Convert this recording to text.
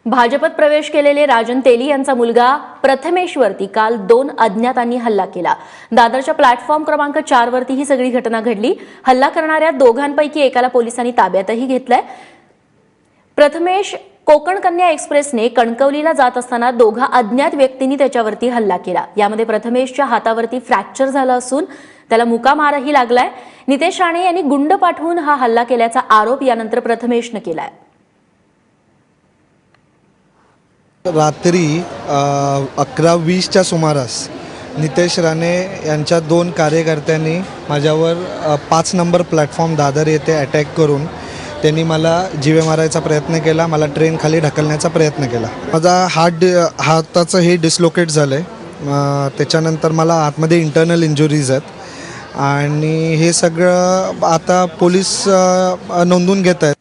भाजपत प्रवेश केलेले राजन तेली यांचा मुलगा प्रथमेशवरती काल 2 अज्ञातांनी हल्ला केला। दादरच्या प्लॅटफॉर्म क्रमांक 4 वरती ही सगळी घटना घडली। हल्ला करणाऱ्या दोघांपैकी एकाला पोलिसांनी ताब्यातही घेतलंय। प्रथमेश कोकण कन्या एक्सप्रेसने कणकवलीला जात असताना दोघा अज्ञात व्यक्तींनी त्याच्यावरती हल्ला केला। यामध्ये प्रथमेशच्या हातावरती फ्रॅक्चर झालं असून त्याला मुका मारही लागलाय। नितेश राणे यांनी गुंड पाठवून हा हल्ला केल्याचा आरोप यानंतर प्रथमेशने केलाय। रात्री 11:20च्या सुमारास नितेश राणे यांच्या 2 कार्यकर्त्यांनी माझ्यावर 5 नंबर प्लॅटफॉर्म दादर येथे अटॅक करून त्यांनी मला जीवे मारायचा प्रयत्न केला। मला ट्रेन खाली ढकलण्याचा प्रयत्न केला। माझा हाताचं हे डिस्लोकेट झालं आहे। त्याच्यानंतर मला आतमध्ये इंटरनल इंजुरीज आहेत आणि हे सगळं आता पोलीस नोंदवून घेत आहेत।